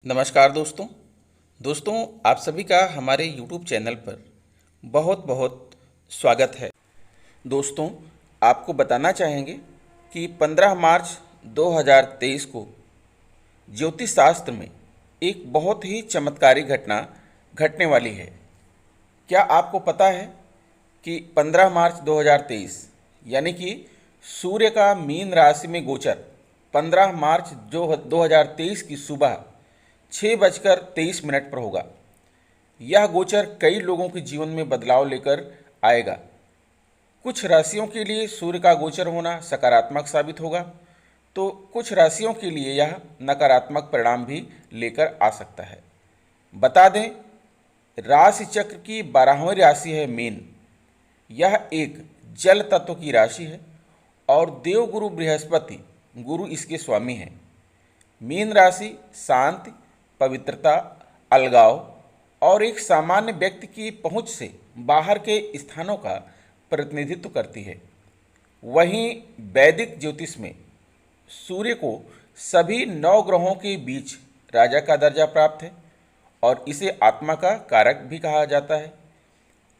नमस्कार दोस्तों आप सभी का हमारे YouTube चैनल पर बहुत बहुत स्वागत है। दोस्तों आपको बताना चाहेंगे कि 15 मार्च 2023 को ज्योतिष शास्त्र में एक बहुत ही चमत्कारी घटना घटने वाली है। क्या आपको पता है कि 15 मार्च 2023 यानी कि सूर्य का मीन राशि में गोचर 15 मार्च 2023 की सुबह 6:23 पर होगा। यह गोचर कई लोगों के जीवन में बदलाव लेकर आएगा। कुछ राशियों के लिए सूर्य का गोचर होना सकारात्मक साबित होगा, तो कुछ राशियों के लिए यह नकारात्मक परिणाम भी लेकर आ सकता है। बता दें, राशि चक्र की 12वीं राशि है मीन। यह एक जल तत्व की राशि है और देवगुरु बृहस्पति गुरु इसके स्वामी हैं। मीन राशि शांति, पवित्रता, अलगाव और एक सामान्य व्यक्ति की पहुंच से बाहर के स्थानों का प्रतिनिधित्व करती है। वहीं वैदिक ज्योतिष में सूर्य को सभी 9 ग्रहों के बीच राजा का दर्जा प्राप्त है और इसे आत्मा का कारक भी कहा जाता है।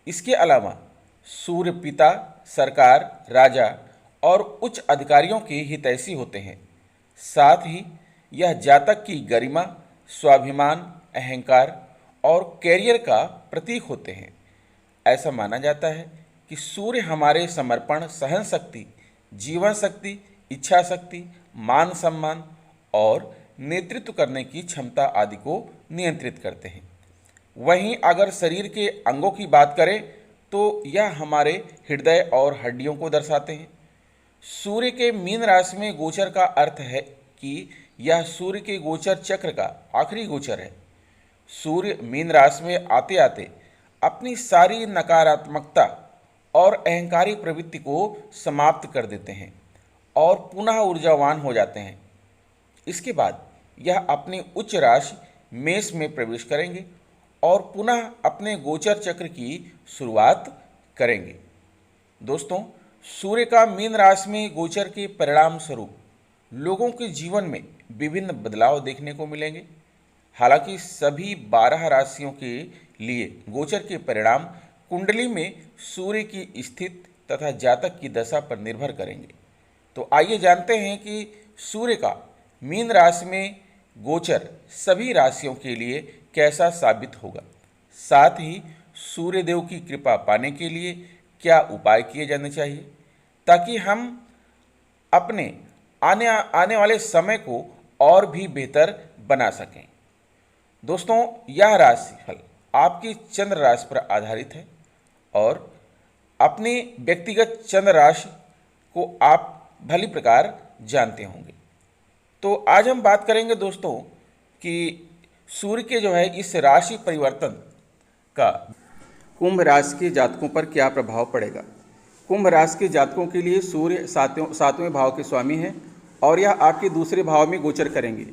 इसके अलावा सूर्य पिता, सरकार, राजा और उच्च अधिकारियों के हितैषी होते हैं। साथ ही यह जातक की गरिमा, स्वाभिमान, अहंकार और कैरियर का प्रतीक होते हैं। ऐसा माना जाता है कि सूर्य हमारे समर्पण, सहन शक्ति, जीवन शक्ति, इच्छा शक्ति, मान सम्मान और नेतृत्व करने की क्षमता आदि को नियंत्रित करते हैं। वहीं अगर शरीर के अंगों की बात करें तो यह हमारे हृदय और हड्डियों को दर्शाते हैं। सूर्य के मीन राशि में गोचर का अर्थ है कि यह सूर्य के गोचर चक्र का आखिरी गोचर है। सूर्य मीन राशि में आते आते अपनी सारी नकारात्मकता और अहंकारी प्रवृत्ति को समाप्त कर देते हैं और पुनः ऊर्जावान हो जाते हैं। इसके बाद यह अपनी उच्च राशि मेष में प्रवेश करेंगे और पुनः अपने गोचर चक्र की शुरुआत करेंगे। दोस्तों, सूर्य का मीन राशि में गोचर के परिणाम स्वरूप लोगों के जीवन में विभिन्न बदलाव देखने को मिलेंगे। हालांकि सभी 12 राशियों के लिए गोचर के परिणाम कुंडली में सूर्य की स्थिति तथा जातक की दशा पर निर्भर करेंगे। तो आइए जानते हैं कि सूर्य का मीन राशि में गोचर सभी राशियों के लिए कैसा साबित होगा। साथ ही सूर्य देव की कृपा पाने के लिए क्या उपाय किए जाने चाहिए ताकि हम अपने आने वाले समय को और भी बेहतर बना सकें। दोस्तों, यह राशिफल आपकी चंद्र राशि पर आधारित है और अपनी व्यक्तिगत चंद्र राशि को आप भली प्रकार जानते होंगे। तो आज हम बात करेंगे दोस्तों कि सूर्य के इस राशि परिवर्तन का कुंभ राशि के जातकों पर क्या प्रभाव पड़ेगा। कुंभ राशि के जातकों के लिए सूर्य सातवें भाव के स्वामी हैं और यह आपके दूसरे भाव में गोचर करेंगे।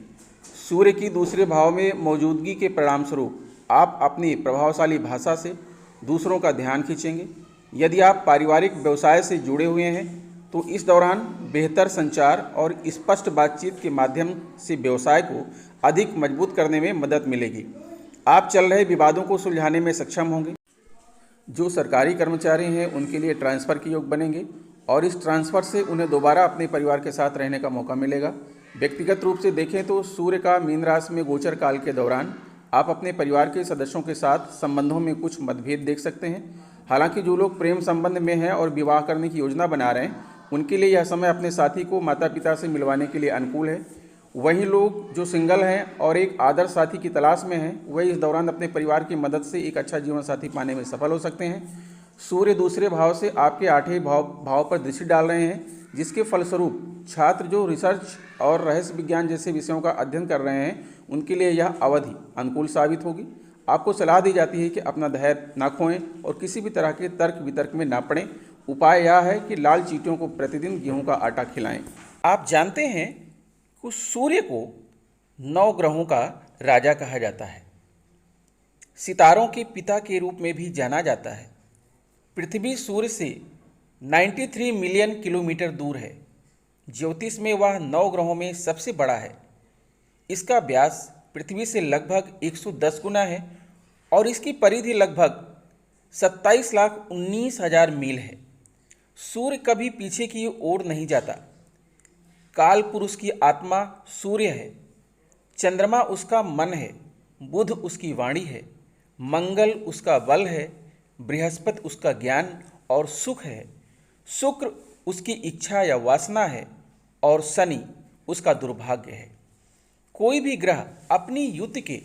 सूर्य की दूसरे भाव में मौजूदगी के परिणाम स्वरूप आप अपनी प्रभावशाली भाषा से दूसरों का ध्यान खींचेंगे। यदि आप पारिवारिक व्यवसाय से जुड़े हुए हैं तो इस दौरान बेहतर संचार और स्पष्ट बातचीत के माध्यम से व्यवसाय को अधिक मजबूत करने में मदद मिलेगी। आप चल रहे विवादों को सुलझाने में सक्षम होंगे। जो सरकारी कर्मचारी हैं उनके लिए ट्रांसफ़र के योग बनेंगे और इस ट्रांसफ़र से उन्हें दोबारा अपने परिवार के साथ रहने का मौका मिलेगा। व्यक्तिगत रूप से देखें तो सूर्य का मीन राशि में गोचर काल के दौरान आप अपने परिवार के सदस्यों के साथ संबंधों में कुछ मतभेद देख सकते हैं। हालांकि जो लोग प्रेम संबंध में हैं और विवाह करने की योजना बना रहे हैं उनके लिए यह समय अपने साथी को माता पिता से मिलवाने के लिए अनुकूल है। वहीं लोग जो सिंगल हैं और एक आदर्श साथी की तलाश में हैं वह इस दौरान अपने परिवार की मदद से एक अच्छा जीवन साथी पाने में सफल हो सकते हैं। सूर्य दूसरे भाव से आपके 8वें भाव पर दृष्टि डाल रहे हैं, जिसके फलस्वरूप छात्र जो रिसर्च और रहस्य विज्ञान जैसे विषयों का अध्ययन कर रहे हैं उनके लिए यह अवधि अनुकूल साबित होगी। आपको सलाह दी जाती है कि अपना धैर्य ना खोएं और किसी भी तरह के तर्क वितर्क में ना पड़ें। उपाय यह है कि लाल चींटियों को प्रतिदिन गेहूं का आटा खिलाएं। आप जानते हैं कि सूर्य को 9 ग्रहों का राजा कहा जाता है। सितारों के पिता के रूप में भी जाना जाता है। पृथ्वी सूर्य से 93 मिलियन किलोमीटर दूर है। ज्योतिष में वह 9 ग्रहों में सबसे बड़ा है। इसका व्यास पृथ्वी से लगभग 110 गुना है और इसकी परिधि लगभग 27,19,000 मील है। सूर्य कभी पीछे की ओर नहीं जाता। काल पुरुष की आत्मा सूर्य है, चंद्रमा उसका मन है, बुध उसकी वाणी है, मंगल उसका बल है, बृहस्पति उसका ज्ञान और सुख है, शुक्र उसकी इच्छा या वासना है और शनि उसका दुर्भाग्य है। कोई भी ग्रह अपनी युति के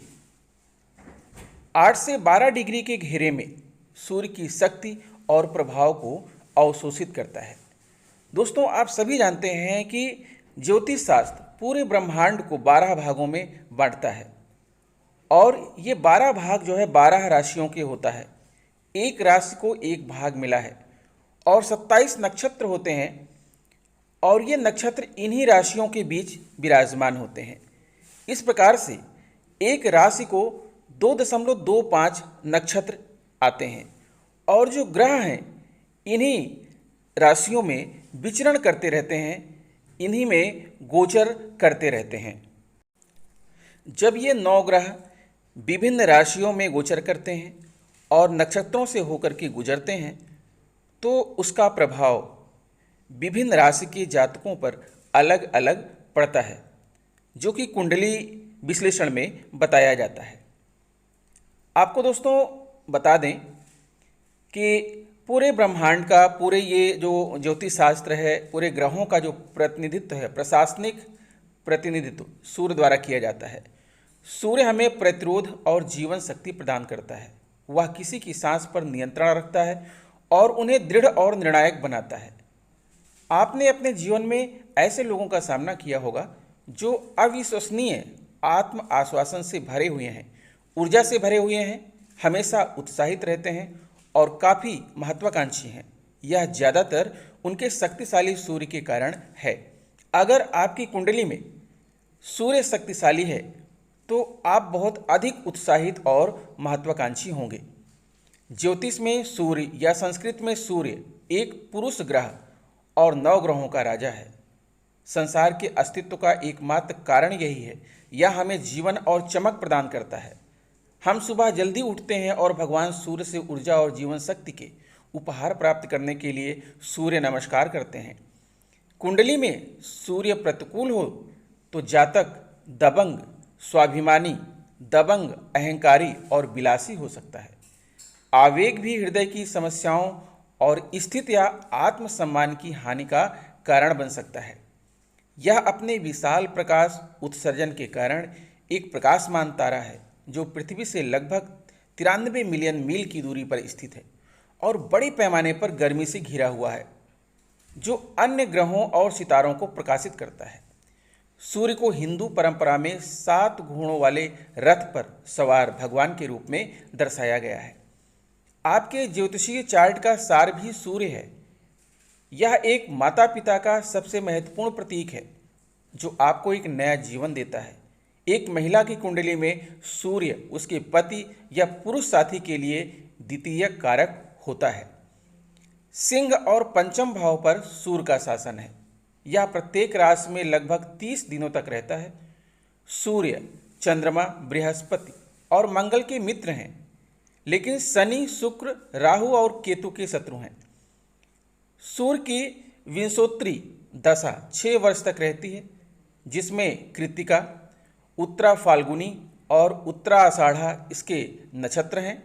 8 से 12 डिग्री के घेरे में सूर्य की शक्ति और प्रभाव को अवशोषित करता है। दोस्तों, आप सभी जानते हैं कि ज्योतिष शास्त्र पूरे ब्रह्मांड को 12 भागों में बांटता है और ये 12 भाग जो है 12 राशियों के होता है। एक राशि को एक भाग मिला है और 27 नक्षत्र होते हैं और ये नक्षत्र इन्हीं राशियों के बीच विराजमान होते हैं। इस प्रकार से एक राशि को 2.25 नक्षत्र आते हैं और जो ग्रह हैं इन्हीं राशियों में विचरण करते रहते हैं, इन्हीं में गोचर करते रहते हैं। जब ये 9 ग्रह विभिन्न राशियों में गोचर करते हैं और नक्षत्रों से होकर के गुजरते हैं तो उसका प्रभाव विभिन्न राशि के जातकों पर अलग अलग पड़ता है, जो कि कुंडली विश्लेषण में बताया जाता है। आपको दोस्तों बता दें कि पूरे ब्रह्मांड का, पूरे ये जो ज्योतिष शास्त्र है, पूरे ग्रहों का जो प्रतिनिधित्व है, प्रशासनिक प्रतिनिधित्व सूर्य द्वारा किया जाता है। सूर्य हमें प्रतिरोध और जीवन शक्ति प्रदान करता है। वह किसी की सांस पर नियंत्रण रखता है और उन्हें दृढ़ और निर्णायक बनाता है। आपने अपने जीवन में ऐसे लोगों का सामना किया होगा जो अविश्वसनीय आत्म आश्वासन से भरे हुए हैं, ऊर्जा से भरे हुए हैं, हमेशा उत्साहित रहते हैं और काफ़ी महत्वाकांक्षी हैं। यह ज़्यादातर उनके शक्तिशाली सूर्य के कारण है। अगर आपकी कुंडली में सूर्य शक्तिशाली है तो आप बहुत अधिक उत्साहित और महत्वाकांक्षी होंगे। ज्योतिष में सूर्य या संस्कृत में सूर्य एक पुरुष ग्रह और 9 ग्रहों का राजा है। संसार के अस्तित्व का एकमात्र कारण यही है। यह हमें जीवन और चमक प्रदान करता है। हम सुबह जल्दी उठते हैं और भगवान सूर्य से ऊर्जा और जीवन शक्ति के उपहार प्राप्त करने के लिए सूर्य नमस्कार करते हैं। कुंडली में सूर्य प्रतिकूल हो तो जातक दबंग, स्वाभिमानी, दबंग, अहंकारी और विलासी हो सकता है। आवेग भी हृदय की समस्याओं और स्थिति या आत्मसम्मान की हानि का कारण बन सकता है। यह अपने विशाल प्रकाश उत्सर्जन के कारण एक प्रकाशमान तारा है जो पृथ्वी से लगभग 93 मिलियन मील की दूरी पर स्थित है और बड़े पैमाने पर गर्मी से घिरा हुआ है, जो अन्य ग्रहों और सितारों को प्रकाशित करता है। सूर्य को हिंदू परंपरा में 7 घोड़ों वाले रथ पर सवार भगवान के रूप में दर्शाया गया है। आपके ज्योतिषीय चार्ट का सार भी सूर्य है। यह एक माता पिता का सबसे महत्वपूर्ण प्रतीक है जो आपको एक नया जीवन देता है। एक महिला की कुंडली में सूर्य उसके पति या पुरुष साथी के लिए द्वितीय कारक होता है। सिंह और पंचम भाव पर सूर्य का शासन है। यह प्रत्येक राशि में लगभग 30 दिनों तक रहता है। सूर्य, चंद्रमा, बृहस्पति और मंगल के मित्र हैं, लेकिन शनि, शुक्र, राहु और केतु के शत्रु हैं। सूर्य की विंशोत्तरी दशा 6 वर्ष तक रहती है, जिसमें कृत्तिका, उत्तरा फाल्गुनी और उत्तरा आषाढ़ा इसके नक्षत्र हैं।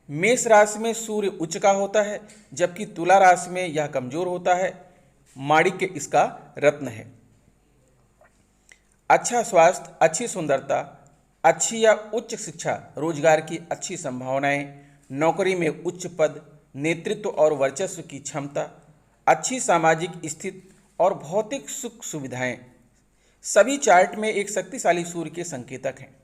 मेष राशि में सूर्य उच्च का होता है, जबकि तुला राशि में यह कमजोर होता है। माणिक्य इसका रत्न है। अच्छा स्वास्थ्य, अच्छी सुंदरता, अच्छी या उच्च शिक्षा, रोजगार की अच्छी संभावनाएं, नौकरी में उच्च पद, नेतृत्व और वर्चस्व की क्षमता, अच्छी सामाजिक स्थिति और भौतिक सुख सुविधाएं सभी चार्ट में एक शक्तिशाली सूर्य के संकेतक हैं।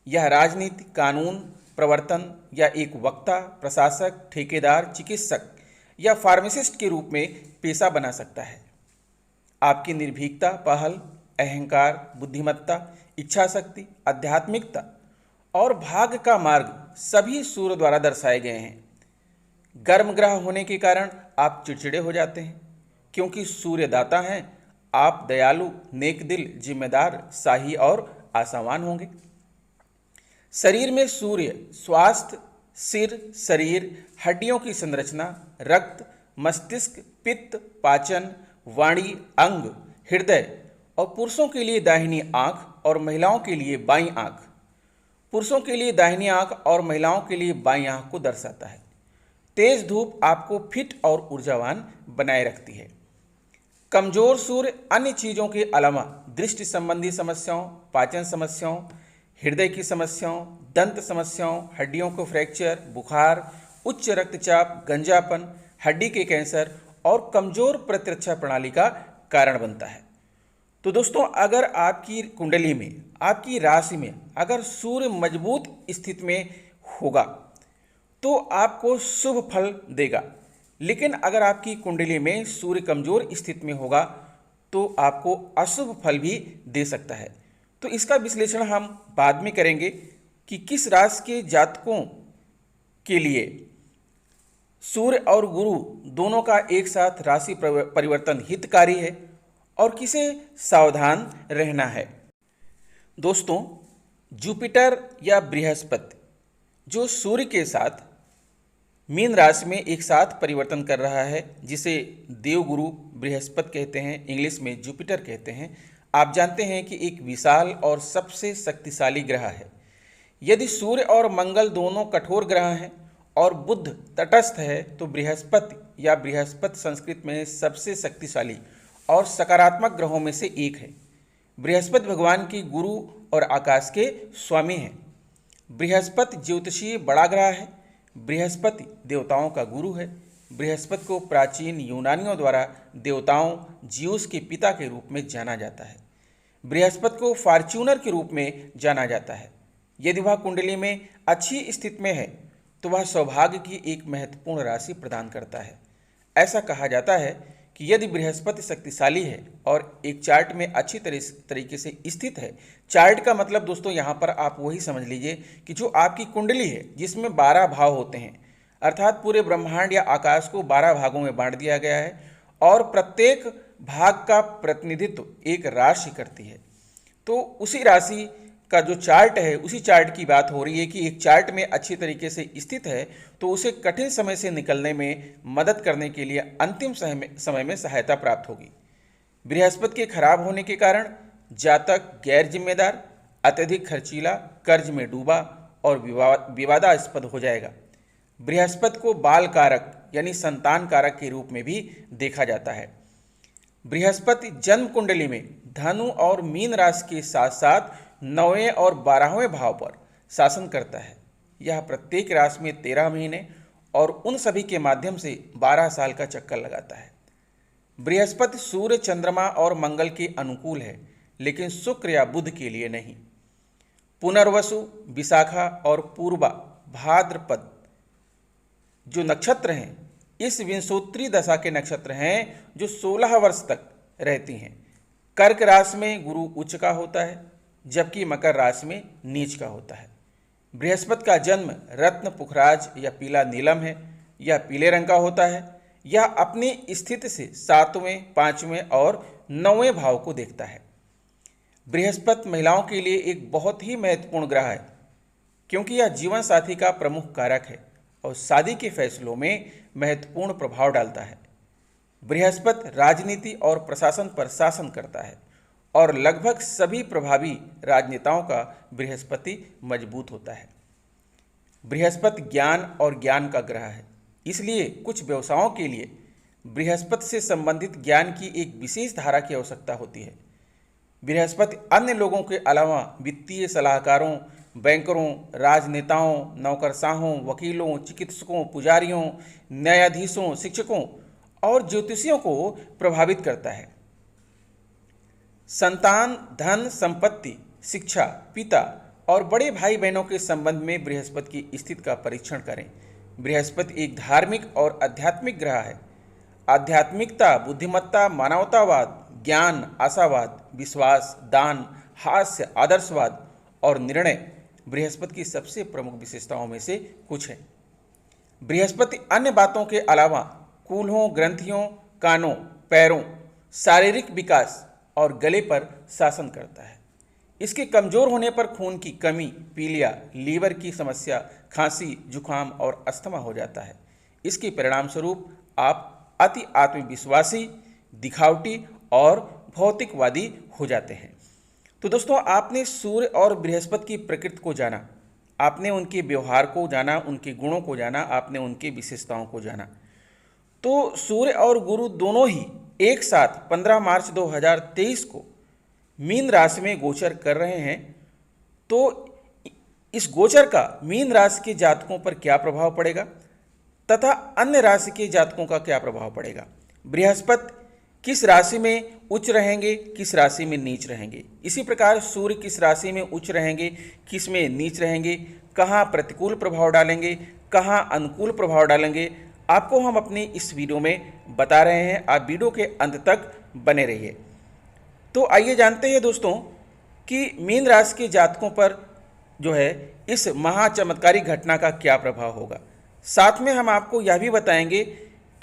यह राजनीति, कानून, प्रवर्तन या एक वक्ता, प्रशासक, ठेकेदार, चिकित्सक या फार्मासिस्ट के रूप में पेशा बना सकता है। आपकी निर्भीकता, पहल, अहंकार, बुद्धिमत्ता, इच्छा शक्ति, आध्यात्मिकता और भाग्य का मार्ग सभी सूर्य द्वारा दर्शाए गए हैं। गर्म ग्रह होने के कारण आप चिड़चिड़े हो जाते हैं, क्योंकि सूर्य दाता हैं। आप दयालु, नेक दिल, जिम्मेदार, शाही और आशावान होंगे। शरीर में सूर्य स्वास्थ्य, सिर, शरीर, हड्डियों की संरचना, रक्त, मस्तिष्क, पित्त, पाचन, वाणी, अंग, हृदय और पुरुषों के लिए दाहिनी आंख और महिलाओं के लिए बाईं आंख, पुरुषों के लिए दाहिनी आंख और महिलाओं के लिए बाईं आंख को दर्शाता है। तेज धूप आपको फिट और ऊर्जावान बनाए रखती है। कमजोर सूर्य अन्य चीजों के अलावा दृष्टि संबंधी समस्याओं, पाचन समस्याओं, हृदय की समस्याओं, दंत समस्याओं, हड्डियों को फ्रैक्चर, बुखार, उच्च रक्तचाप, गंजापन, हड्डी के कैंसर और कमजोर प्रतिरक्षा प्रणाली का कारण बनता है। तो दोस्तों, अगर आपकी कुंडली में, आपकी राशि में अगर सूर्य मजबूत स्थिति में होगा तो आपको शुभ फल देगा, लेकिन अगर आपकी कुंडली में सूर्य कमजोर स्थिति में होगा तो आपको अशुभ फल भी दे सकता है। तो इसका विश्लेषण हम बाद में करेंगे कि किस राशि के जातकों के लिए सूर्य और गुरु दोनों का एक साथ राशि परिवर्तन हितकारी है और किसे सावधान रहना है। दोस्तों, जुपिटर या बृहस्पति जो सूर्य के साथ मीन राशि में एक साथ परिवर्तन कर रहा है, जिसे देवगुरु बृहस्पति कहते हैं, इंग्लिश में जुपिटर कहते हैं। आप जानते हैं कि एक विशाल और सबसे शक्तिशाली ग्रह है। यदि सूर्य और मंगल दोनों कठोर ग्रह हैं और बुध तटस्थ है तो बृहस्पति या बृहस्पति संस्कृत में सबसे शक्तिशाली और सकारात्मक ग्रहों में से एक है। बृहस्पति भगवान की गुरु और आकाश के स्वामी हैं। बृहस्पति ज्योतिषीय बड़ा ग्रह है। बृहस्पति देवताओं का गुरु है। बृहस्पति को प्राचीन यूनानियों द्वारा देवताओं ज्यूस के पिता के रूप में जाना जाता है। बृहस्पति को फॉर्च्यूनर के रूप में जाना जाता है। यदि वह कुंडली में अच्छी स्थिति में है तो वह सौभाग्य की एक महत्वपूर्ण राशि प्रदान करता है। ऐसा कहा जाता है कि यदि बृहस्पति शक्तिशाली है और एक चार्ट में अच्छी तरीके से स्थित है, चार्ट का मतलब दोस्तों यहाँ पर आप वही समझ लीजिए कि जो आपकी कुंडली है जिसमें 12 भाव होते हैं, अर्थात पूरे ब्रह्मांड या आकाश को 12 भागों में बांट दिया गया है और प्रत्येक भाग का प्रतिनिधित्व एक राशि करती है। तो उसी राशि का जो चार्ट है, उसी चार्ट की बात हो रही है कि एक चार्ट में अच्छी तरीके से स्थित है तो उसे कठिन समय से निकलने में मदद करने के लिए अंतिम समय में सहायता प्राप्त होगी। बृहस्पति के खराब होने के कारण जातक गैर जिम्मेदार, अत्यधिक खर्चीला, कर्ज में डूबा और विवादास्पद हो जाएगा। बृहस्पति को बाल कारक यानी संतान कारक के रूप में भी देखा जाता है। बृहस्पति जन्म कुंडली में धनु और मीन राशि के साथ साथ 9वें और 12वें भाव पर शासन करता है। यह प्रत्येक राशि में 13 महीने और उन सभी के माध्यम से 12 साल का चक्कर लगाता है। बृहस्पति सूर्य, चंद्रमा और मंगल के अनुकूल है, लेकिन शुक्र या बुध के लिए नहीं। पुनर्वसु, विशाखा और पूर्वा, भाद्रपद जो नक्षत्र हैं, इस विंशोत्तरी दशा के नक्षत्र हैं जो 16 वर्ष तक रहती हैं। कर्क राशि में गुरु उच्च का होता है, जबकि मकर राशि में नीच का होता है। बृहस्पति का जन्म रत्न, पुखराज या पीला नीलम है। यह पीले रंग का होता है। यह अपनी स्थिति से 7वें, 5वें और 9वें भाव को देखता है। बृहस्पति महिलाओं के लिए एक बहुत ही महत्वपूर्ण ग्रह है, क्योंकि यह जीवन साथी का प्रमुख कारक है और शादी के फैसलों में महत्वपूर्ण प्रभाव डालता है। बृहस्पति राजनीति और प्रशासन पर शासन करता है और लगभग सभी प्रभावी राजनेताओं का बृहस्पति मजबूत होता है। बृहस्पति ज्ञान और ज्ञान का ग्रह है, इसलिए कुछ व्यवसायों के लिए बृहस्पति से संबंधित ज्ञान की एक विशेष धारा की आवश्यकता होती है। बृहस्पति अन्य लोगों के अलावा वित्तीय सलाहकारों, बैंकरों, राजनेताओं, नौकरशाहों, वकीलों, चिकित्सकों, पुजारियों, न्यायाधीशों, शिक्षकों और ज्योतिषियों को प्रभावित करता है। संतान, धन, संपत्ति, शिक्षा, पिता और बड़े भाई बहनों के संबंध में बृहस्पति की स्थिति का परीक्षण करें। बृहस्पति एक धार्मिक और आध्यात्मिक ग्रह है। आध्यात्मिकता, बुद्धिमत्ता, मानवतावाद, ज्ञान, आशावाद, विश्वास, दान, हास्य, आदर्शवाद और निर्णय बृहस्पति की सबसे प्रमुख विशेषताओं में से कुछ है। बृहस्पति अन्य बातों के अलावा कूल्हों, ग्रंथियों, कानों, पैरों, शारीरिक विकास और गले पर शासन करता है। इसके कमज़ोर होने पर खून की कमी, पीलिया, लीवर की समस्या, खांसी, जुखाम और अस्थमा हो जाता है। इसके परिणाम स्वरूप आप अति आत्मविश्वासी, दिखावटी और भौतिकवादी हो जाते हैं। तो दोस्तों, आपने सूर्य और बृहस्पति की प्रकृति को जाना, आपने उनके व्यवहार को जाना, उनके गुणों को जाना, आपने उनकी विशेषताओं को जाना। तो सूर्य और गुरु दोनों ही एक साथ 15 मार्च 2023 को मीन राशि में गोचर कर रहे हैं। तो इस गोचर का मीन राशि के जातकों पर क्या प्रभाव पड़ेगा तथा अन्य राशि के जातकों का क्या प्रभाव पड़ेगा, बृहस्पति किस राशि में उच्च रहेंगे, किस राशि में नीच रहेंगे, इसी प्रकार सूर्य किस राशि में उच्च रहेंगे, किस में नीच रहेंगे, कहाँ प्रतिकूल प्रभाव डालेंगे, कहाँ अनुकूल प्रभाव डालेंगे, आपको हम अपनी इस वीडियो में बता रहे हैं। आप वीडियो के अंत तक बने रहिए। तो आइए जानते हैं दोस्तों कि मीन राशि के जातकों पर जो है इस महाचमत्कारी घटना का क्या प्रभाव होगा। साथ में हम आपको यह भी बताएंगे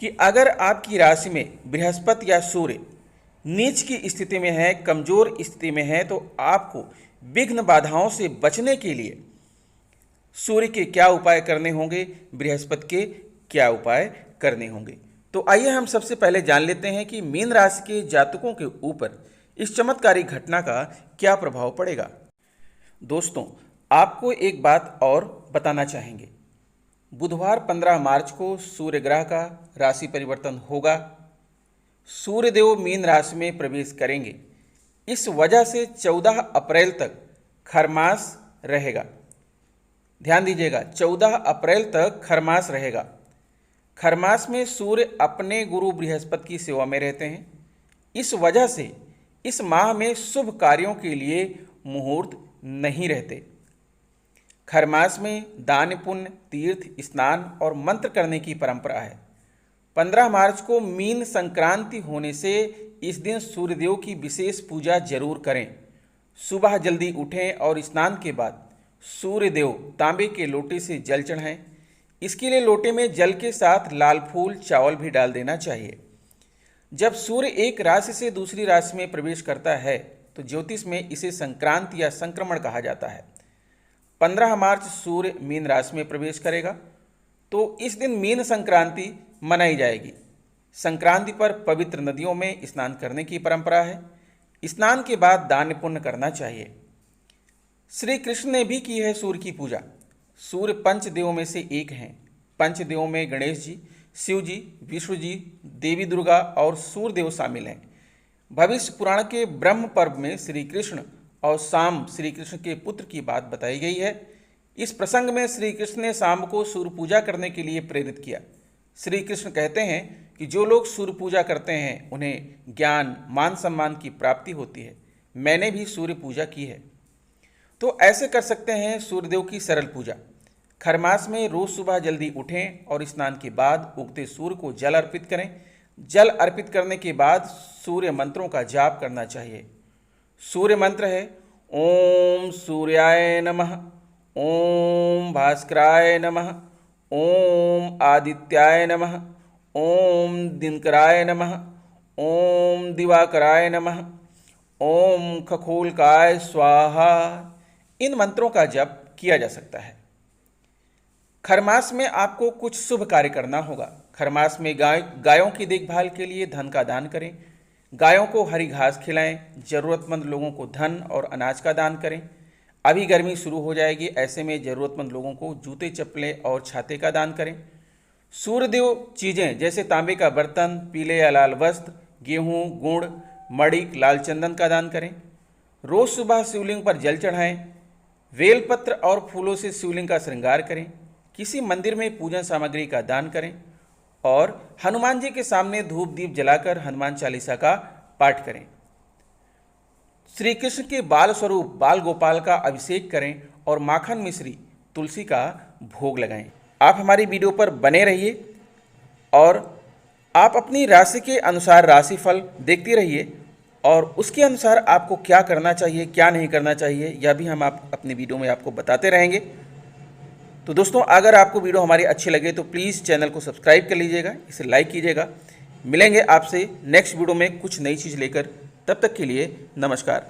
कि अगर आपकी राशि में बृहस्पति या सूर्य नीच की स्थिति में है, कमजोर स्थिति में है, तो आपको विघ्न बाधाओं से बचने के लिए सूर्य के क्या उपाय करने होंगे, बृहस्पति के क्या उपाय करने होंगे। तो आइए हम सबसे पहले जान लेते हैं कि मीन राशि के जातकों के ऊपर इस चमत्कारी घटना का क्या प्रभाव पड़ेगा। दोस्तों, आपको एक बात और बताना चाहेंगे। बुधवार 15 मार्च को सूर्य ग्रह का राशि परिवर्तन होगा। सूर्यदेव मीन राशि में प्रवेश करेंगे। इस वजह से 14 अप्रैल तक खरमास रहेगा। ध्यान दीजिएगा, 14 अप्रैल तक खरमास रहेगा। खरमास में सूर्य अपने गुरु बृहस्पति की सेवा में रहते हैं। इस वजह से इस माह में शुभ कार्यों के लिए मुहूर्त नहीं रहते। खरमास में दान, पुण्य, तीर्थ, स्नान और मंत्र करने की परंपरा है। 15 मार्च को मीन संक्रांति होने से इस दिन सूर्यदेव की विशेष पूजा जरूर करें। सुबह जल्दी उठें और स्नान के बाद सूर्यदेव तांबे के लोटे से जल चढ़ाएं। इसके लिए लोटे में जल के साथ लाल फूल, चावल भी डाल देना चाहिए। जब सूर्य एक राशि से दूसरी राशि में प्रवेश करता है तो ज्योतिष में इसे संक्रांति या संक्रमण कहा जाता है। 15 मार्च सूर्य मीन राशि में प्रवेश करेगा तो इस दिन मीन संक्रांति मनाई जाएगी। संक्रांति पर पवित्र नदियों में स्नान करने की परंपरा है। स्नान के बाद दान पुण्य करना चाहिए। श्री कृष्ण ने भी की है सूर्य की पूजा। सूर्य पंचदेवों में से एक हैं। पंचदेवों में गणेश जी, शिव जी, विष्णु जी, देवी दुर्गा और सूर्यदेव शामिल हैं। भविष्य पुराण के ब्रह्म पर्व में श्री कृष्ण और शाम श्री कृष्ण के पुत्र की बात बताई गई है। इस प्रसंग में श्री कृष्ण ने शाम को सूर्य पूजा करने के लिए प्रेरित किया। श्री कृष्ण कहते हैं कि जो लोग सूर्य पूजा करते हैं उन्हें ज्ञान, मान सम्मान की प्राप्ति होती है। मैंने भी सूर्य पूजा की है। तो ऐसे कर सकते हैं सूर्यदेव की सरल पूजा। खरमास में रोज सुबह जल्दी उठें और स्नान के बाद उगते सूर्य को जल अर्पित करें। जल अर्पित करने के बाद सूर्य मंत्रों का जाप करना चाहिए। सूर्य मंत्र है ओम सूर्याय नमः, ओम भास्कराय नमः, ओम आदित्याय नमः, ओम दिनकराय नमः, ओम दिवाकराय नमः, ओम खगोलकाय स्वाहा। इन मंत्रों का जप किया जा सकता है। खरमास में आपको कुछ शुभ कार्य करना होगा। खरमास में गायों की देखभाल के लिए धन का दान करें। गायों को हरी घास खिलाएं। ज़रूरतमंद लोगों को धन और अनाज का दान करें। अभी गर्मी शुरू हो जाएगी, ऐसे में ज़रूरतमंद लोगों को जूते, चप्पलें और छाते का दान करें। सूर्यदेव चीज़ें जैसे तांबे का बर्तन, पीले या लाल वस्त्र, गेहूँ, गुड़, मणिक, लाल चंदन का दान करें। रोज़ सुबह शिवलिंग पर जल चढ़ाएं। बेलपत्र और फूलों से शिवलिंग का श्रृंगार करें। किसी मंदिर में पूजन सामग्री का दान करें और हनुमान जी के सामने धूप दीप जलाकर हनुमान चालीसा का पाठ करें। श्री कृष्ण के बाल स्वरूप बाल गोपाल का अभिषेक करें और माखन मिश्री तुलसी का भोग लगाएं। आप हमारी वीडियो पर बने रहिए और आप अपनी राशि के अनुसार राशिफल देखते रहिए और उसके अनुसार आपको क्या करना चाहिए, क्या नहीं करना चाहिए, यह भी हम अपनी वीडियो में आपको बताते रहेंगे। तो दोस्तों, अगर आपको वीडियो हमारी अच्छी लगे तो प्लीज़ चैनल को सब्सक्राइब कर लीजिएगा, इसे लाइक कीजिएगा। मिलेंगे आपसे नेक्स्ट वीडियो में कुछ नई चीज़ लेकर। तब तक के लिए नमस्कार।